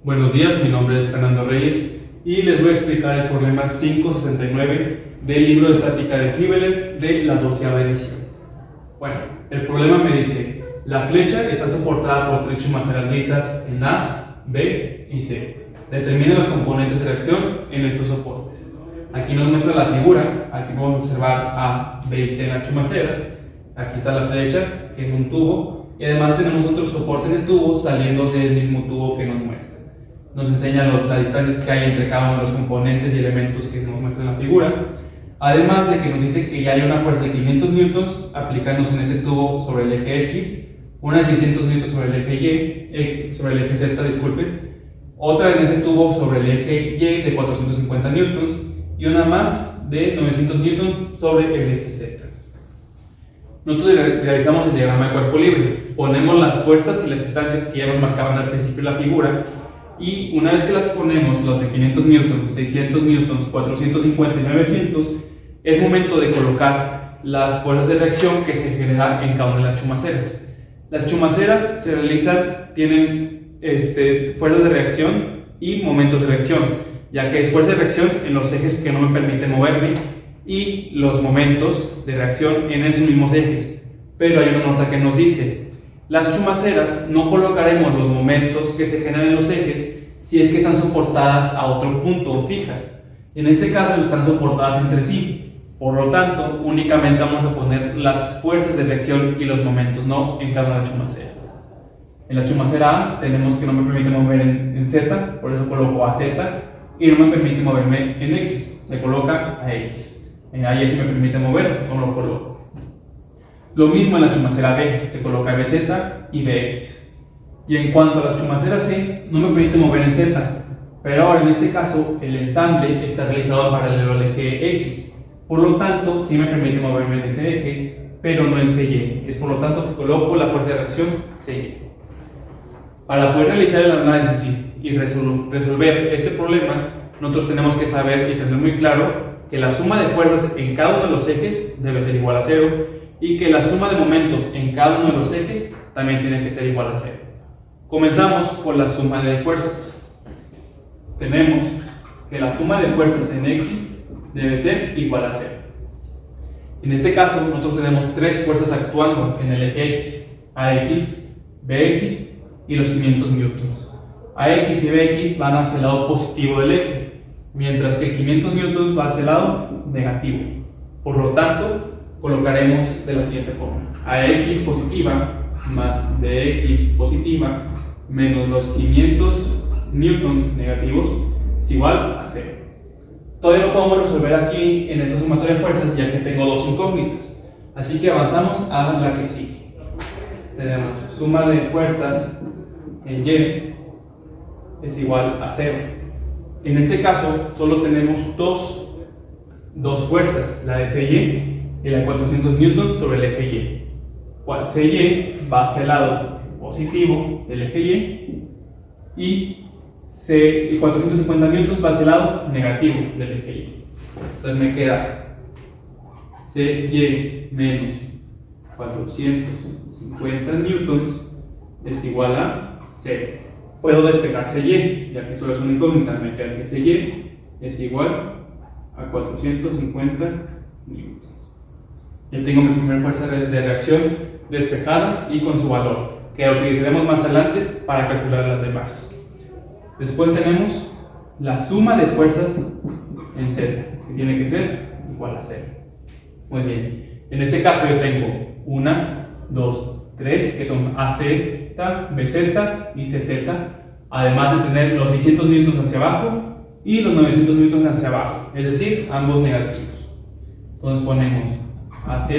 Buenos días, mi nombre es Fernando Reyes y les voy a explicar el problema 569 del libro de estática de Hibbeler de la 12ª edición. Bueno, el problema me dice, la flecha está soportada por tres chumaceras lisas en A, B y C. Determine los componentes de reacción en estos soportes. Aquí nos muestra la figura, aquí podemos observar A, B y C en las chumaceras. Aquí está la flecha, que es un tubo, y además tenemos otros soportes de tubo saliendo del mismo tubo que nos muestra. Nos enseña las distancias que hay entre cada uno de los componentes y elementos que nos muestra en la figura. Además de que nos dice que ya hay una fuerza de 500 newtons aplicándose en este tubo sobre el eje X, unas 600 newtons sobre el eje sobre el eje Z, disculpen, otra en ese tubo sobre el eje Y de 450 newtons y una más de 900 newtons sobre el eje Z. Nosotros realizamos el diagrama de cuerpo libre, ponemos las fuerzas y las distancias que ya nos marcaban al principio de la figura, y una vez que las ponemos, los de 500 newtons, 600 newtons, 450 y 900, es momento de colocar las fuerzas de reacción que se generan en cada una de las chumaceras. Las chumaceras tienen fuerzas de reacción y momentos de reacción, ya que es fuerza de reacción en los ejes que no me permiten moverme y los momentos de reacción en esos mismos ejes. Pero hay una nota que nos dice, las chumaceras no colocaremos los momentos que se generan en los ejes si es que están soportadas a otro punto o fijas. En este caso están soportadas entre sí, por lo tanto únicamente vamos a poner las fuerzas de reacción y los momentos, no en cada una de las chumaceras. En la chumacera A tenemos que no me permite mover en Z, por eso coloco a Z, y no me permite moverme en X, se coloca a X. En A y sí me permite mover, no lo coloco. Lo mismo en la chumacera B, se coloca BZ y BX. Y en cuanto a las chumaceras C, no me permite mover en Z, pero ahora en este caso el ensamble está realizado en paralelo al eje X. Por lo tanto, sí me permite moverme en este eje, pero no en CY. Es por lo tanto que coloco la fuerza de reacción CY. Para poder realizar el análisis y resolver este problema, nosotros tenemos que saber y tener muy claro que la suma de fuerzas en cada uno de los ejes debe ser igual a 0 y que la suma de momentos en cada uno de los ejes también tiene que ser igual a 0. Comenzamos con la suma de fuerzas. Tenemos que la suma de fuerzas en X debe ser igual a 0. En este caso, nosotros tenemos tres fuerzas actuando en el eje X, AX, BX y los 500 newtons. AX y BX van hacia el lado positivo del eje, mientras que 500 newtons va hacia el lado negativo. Por lo tanto, colocaremos de la siguiente forma: AX positiva más BX positiva menos los 500 newtons negativos es igual a 0. Todavía no podemos resolver aquí en esta sumatoria de fuerzas ya que tengo dos incógnitas, así que avanzamos a la que sigue. Tenemos suma de fuerzas en Y es igual a 0. En este caso solo tenemos dos fuerzas, la de CY y la de 400 newtons sobre el eje Y. CY va hacia el lado positivo del eje Y 450 newtons va hacia el lado negativo del eje Y. Entonces me queda CY menos 450 newtons es igual a 0. Puedo despejar CY, ya que solo es una incógnita, me queda que CY es igual a 450 newtons. Ya tengo mi primera fuerza de reacción despejada y con su valor, que la utilizaremos más adelante para calcular las demás. Después tenemos la suma de fuerzas en Z, que tiene que ser igual a 0. Muy bien, en este caso yo tengo 1, 2, 3, que son AZ, BZ y CZ, además de tener los 600 newtons hacia abajo y los 900 newtons hacia abajo, es decir, ambos negativos. Entonces ponemos AZ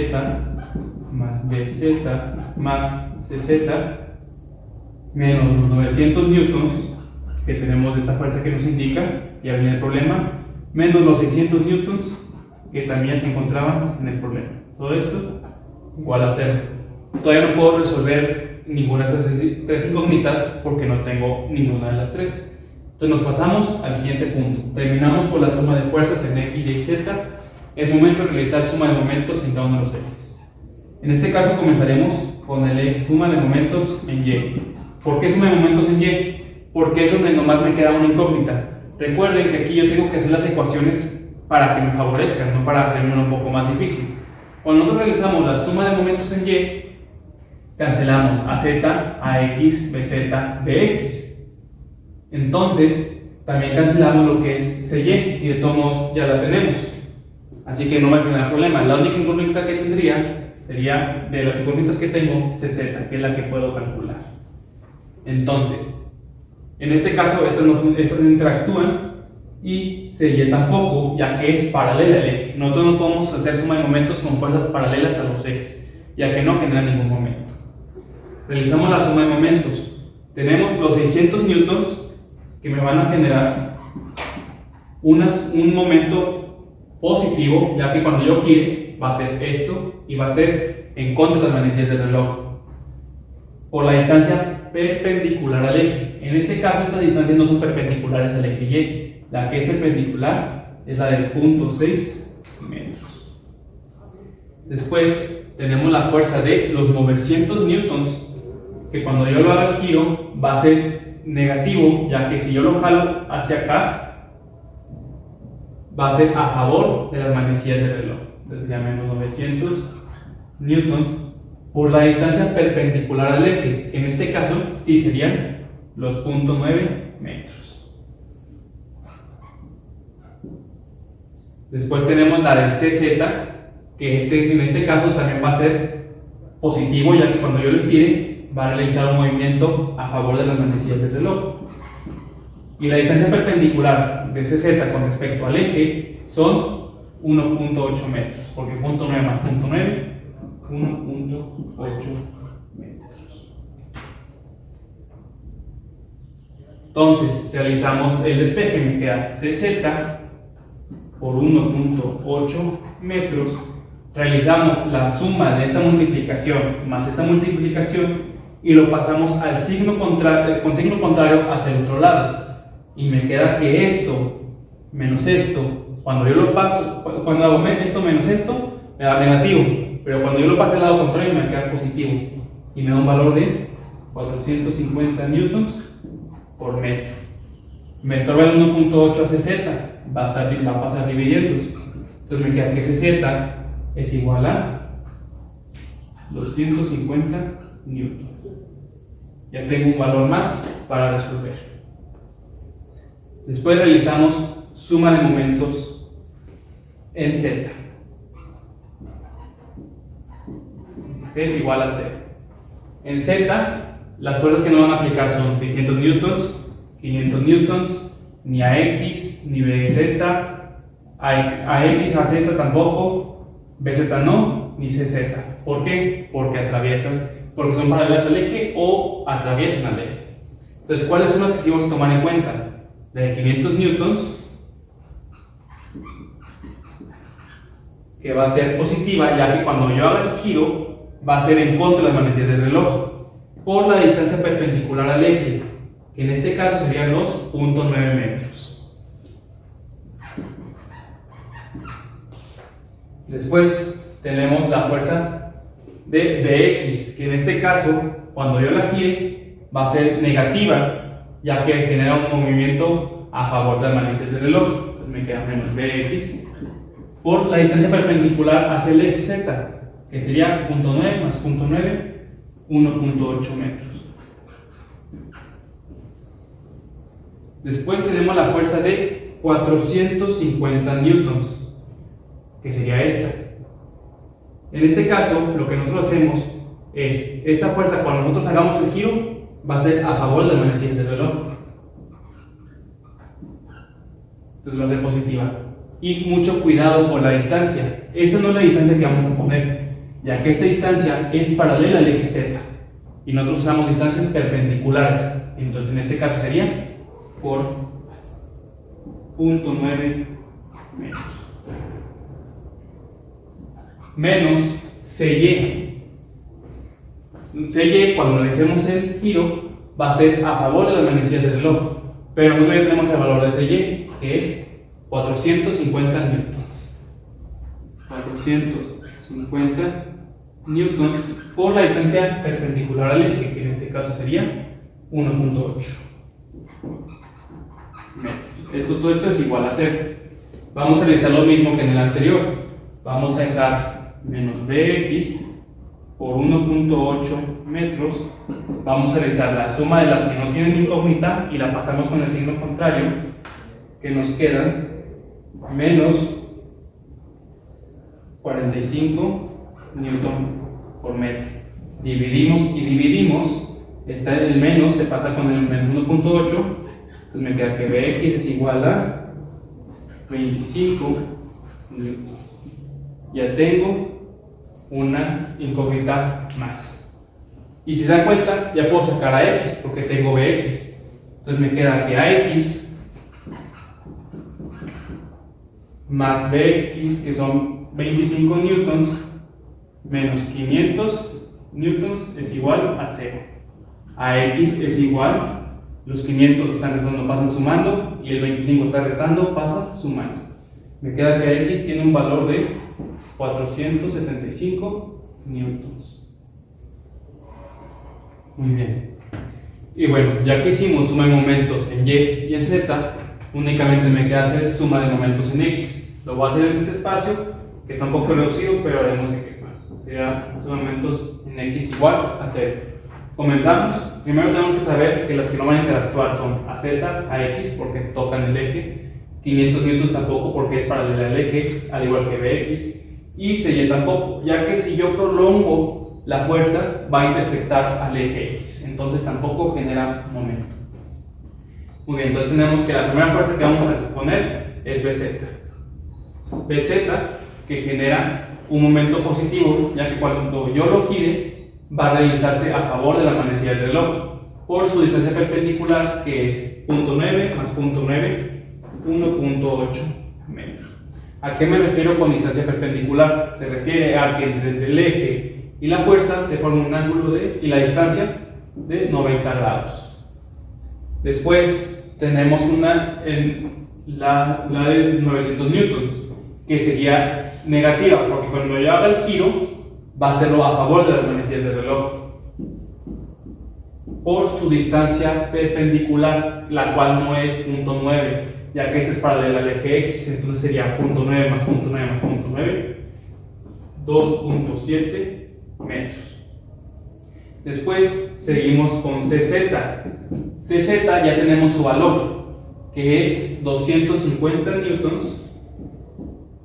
más BZ más CZ menos los 900 newtons que tenemos de esta fuerza que nos indica, ya viene el problema, menos los 600 newtons que también se encontraban en el problema. Todo esto igual a 0. Todavía no puedo resolver ninguna de estas tres incógnitas porque no tengo ninguna de las tres. Entonces nos pasamos al siguiente punto. Terminamos con la suma de fuerzas en X, Y y Z. Es momento de realizar suma de momentos en cada uno de los ejes. En este caso comenzaremos con el suma de momentos en Y. ¿Por qué suma de momentos en Y? porque es donde nomás me queda una incógnita. Recuerden que aquí yo tengo que hacer las ecuaciones para que me favorezcan, no para hacerme un poco más difícil. Cuando nosotros realizamos la suma de momentos en Y, cancelamos AZ, AX, BZ, BX. Entonces, también cancelamos lo que es CY y de todos modos ya la tenemos. Así que no va a generar problema. La única incógnita que tendría sería de las incógnitas que tengo, CZ, que es la que puedo calcular. Entonces, en este caso, estas no interactúan y CY tampoco, ya que es paralela al eje. Nosotros no podemos hacer suma de momentos con fuerzas paralelas a los ejes, ya que no generan ningún momento. Realizamos la suma de momentos. Tenemos los 600 newtons que me van a generar un momento positivo, ya que cuando yo gire va a ser esto y va a ser en contra de las manecillas del reloj por la distancia perpendicular al eje. En este caso estas distancias no son perpendiculares al eje Y, la que es perpendicular es la de 0.6 metros. Después tenemos la fuerza de los 900 newtons, que cuando yo lo haga el giro va a ser negativo, ya que si yo lo jalo hacia acá va a ser a favor de las manecillas del reloj. Entonces sería menos 900 newtons por la distancia perpendicular al eje, que en este caso sí serían los 0.9 metros. Después tenemos la de CZ, que en este caso también va a ser positivo, ya que cuando yo lo estire va a realizar un movimiento a favor de las manecillas del reloj. Y la distancia perpendicular de CZ con respecto al eje son 1.8 metros, porque 0.9 más 0.9, 1.8 metros. Entonces, realizamos el despeje, me queda CZ por 1.8 metros. Realizamos la suma de esta multiplicación más esta multiplicación y lo pasamos al signo contrario, con signo contrario hacia el otro lado. Y me queda que esto menos esto, cuando yo lo paso, cuando hago esto menos esto, me da negativo. Pero cuando yo lo paso al lado contrario, me va a quedar positivo. Y me da un valor de 450 newtons por metro. Me estorba el 1.8 a CZ, va a pasar dividiendo. Entonces me queda que CZ es igual a 250 newtons. Ya tengo un valor más para resolver. Después realizamos suma de momentos en Z. Z es igual a 0. En Z, las fuerzas que no van a aplicar son 600 newtons, 500 newtons, ni a X, ni BZ, a X, a Z tampoco, BZ no, ni CZ. ¿Por qué? Porque son paralelas al eje o atraviesan al eje. Entonces, ¿cuáles son las que sí vamos a tomar en cuenta? La de 500 newtons, que va a ser positiva, ya que cuando yo haga el giro va a ser en contra de las manecillas del reloj por la distancia perpendicular al eje, que en este caso serían los 0.9 metros. Después tenemos la fuerza de Bx, que en este caso cuando yo la gire va a ser negativa, ya que genera un movimiento a favor de las manecillas del reloj. Entonces me queda menos Bx por la distancia perpendicular hacia el eje Z, que sería 0.9 más 0.9, 1.8 metros. Después tenemos la fuerza de 450 newtons, que sería esta. En este caso, lo que nosotros hacemos es, esta fuerza cuando nosotros hagamos el giro, va a ser a favor de las manecillas del reloj. Entonces va a ser positiva. Y mucho cuidado con la distancia. Esta no es la distancia que vamos a poner, ya que esta distancia es paralela al eje Z. Y nosotros usamos distancias perpendiculares. Entonces en este caso sería por 0.9 metros. Menos CY. CY, cuando realicemos el giro, va a ser a favor de las manecillas del reloj. Pero nosotros ya tenemos el valor de CY, que es 450 newtons. 450 newtons por la distancia perpendicular al eje, que en este caso sería 1.8. metros. Todo esto es igual a 0. Vamos a realizar lo mismo que en el anterior. Vamos a dejar menos bx por 1.8 metros. Vamos a realizar la suma de las que no tienen incógnita y la pasamos con el signo contrario, que nos quedan menos 45 newton por metro. Dividimos y dividimos. El menos se pasa con el menos 1.8. Entonces me queda que Bx es igual a 25 newton. Ya tengo una incógnita más. Y si se dan cuenta, ya puedo sacar a X porque tengo Bx. Entonces me queda que AX más Bx, que son 25 newtons, menos 500 newtons es igual a 0. AX es igual, los 500 están restando, pasan sumando, y el 25 está restando, pasa sumando. Me queda que X tiene un valor de 475 newtons. Muy bien. Y bueno, ya que hicimos suma de momentos en Y y en Z, únicamente me queda hacer suma de momentos en X. Lo voy a hacer en este espacio, que está un poco reducido, pero haremos que sería suma de momentos en X igual a 0. Comenzamos. Primero tenemos que saber que las que no van a interactuar son a Z, a X, porque tocan el eje, 500 newtons tampoco, porque es paralela al eje, al igual que Bx, y CY tampoco, ya que si yo prolongo la fuerza, va a intersectar al eje X, entonces tampoco genera momento. Muy bien, entonces tenemos que la primera fuerza que vamos a poner es BZ. BZ, que genera un momento positivo, ya que cuando yo lo gire, va a realizarse a favor de la manecilla del reloj, por su distancia perpendicular, que es 0.9 más 0.9, 1.8 metros. ¿A qué me refiero con distancia perpendicular? Se refiere a que entre el eje y la fuerza se forma un ángulo y la distancia de 90 grados. Después tenemos la de 900 newtons, que sería negativa, porque cuando yo haga el giro, va a hacerlo a favor de las manecillas del reloj, por su distancia perpendicular, la cual no es 0.9, ya que esta es paralela al eje X, entonces sería 0.9 más 0.9 más 0.9, 2.7 metros. Después seguimos con CZ. CZ ya tenemos su valor, que es 250 newtons,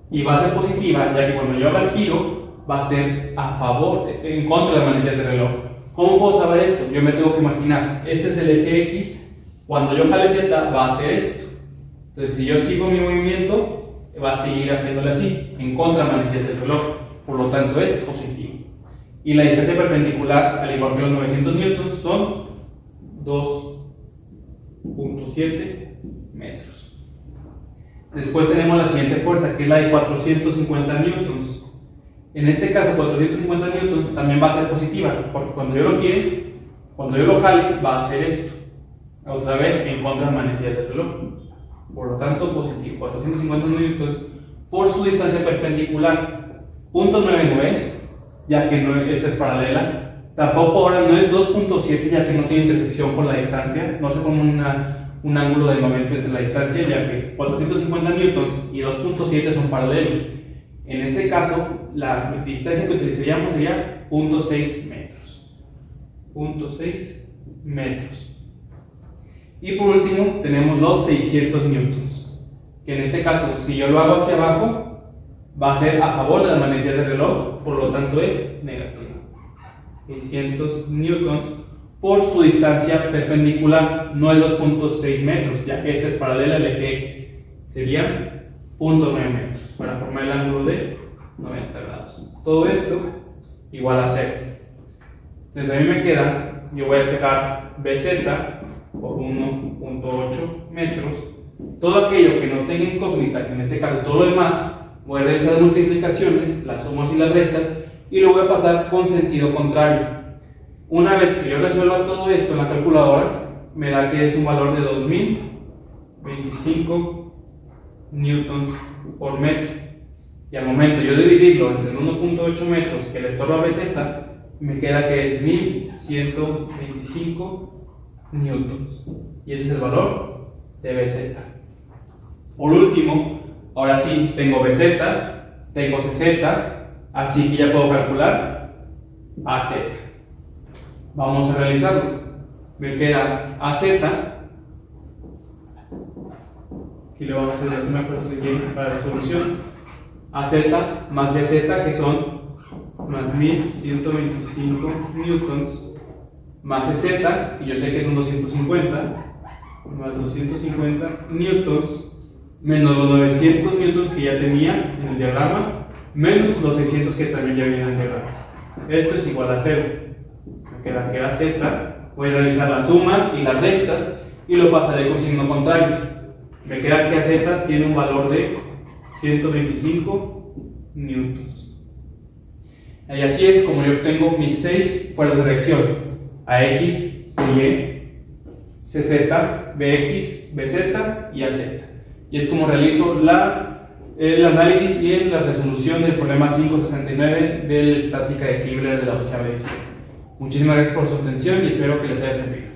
y va a ser positiva, ya que cuando yo haga el giro, va a ser a favor, en contra de las manecillas del reloj. ¿Cómo puedo saber esto? Yo me tengo que imaginar, este es el eje X, cuando yo jale Z va a hacer esto. Entonces, si yo sigo mi movimiento, va a seguir haciéndole así, en contra de las manecillas del reloj, por lo tanto es positivo. Y la distancia perpendicular, al igual que los 900 newtons, son 2.7 metros. Después tenemos la siguiente fuerza, que es la de 450 newtons. En este caso, 450 newtons también va a ser positiva, porque cuando yo lo gire, cuando yo lo jale, va a hacer esto. Otra vez en contra de las manecillas del reloj. Por lo tanto, positivo. 450 newtons por su distancia perpendicular. 0.9 no es, ya que esta es paralela. Tampoco ahora no es 2.7, ya que no tiene intersección con la distancia. No se forma un ángulo de momento entre la distancia, ya que 450 newtons y 2.7 son paralelos. En este caso, la distancia que utilizaríamos sería 0.6 metros. 0.6 metros. Y por último, tenemos los 600 newtons, que en este caso, si yo lo hago hacia abajo, va a ser a favor de las manecillas del reloj, por lo tanto es negativo. 600 newtons por su distancia perpendicular, no es 2.6 metros, ya que esta es paralela al eje X, serían 0.9 metros para formar el ángulo de 90 grados. Todo esto igual a 0. Entonces a mí me queda, yo voy a despejar BZ por 1.8 metros. Todo aquello que no tenga incógnita, que en este caso todo lo demás, voy a realizar las multiplicaciones, las sumas y las restas, y lo voy a pasar con sentido contrario. Una vez que yo resuelva todo esto en la calculadora, me da que es un valor de 2025 newtons por metro. Y al momento yo dividirlo entre 1.8 metros que le estorba BZ, me queda que es 1125 newtons. Y ese es el valor de BZ. Por último, ahora sí, tengo BZ, tengo CZ, así que ya puedo calcular AZ. Vamos a realizarlo. Me queda AZ, aquí le vamos a hacer una cosa para la solución. AZ más BZ, que son más 1125 newtons, más CZ, que yo sé que son 250, más 250 newtons, menos los 900 newtons que ya tenía en el diagrama, menos los 600 que también ya había en el diagrama. Esto es igual a 0. Me queda que AZ, voy a realizar las sumas y las restas y lo pasaré con signo contrario. Me queda que AZ tiene un valor de 125 newtons. Y así es como yo obtengo mis 6 fuerzas de reacción: AX, CY, CZ, BX, BZ y AZ. Y es como realizo el análisis y la resolución del problema 569 de la estática de Hibbeler de la 12ª edición. Muchísimas gracias por su atención y espero que les haya servido.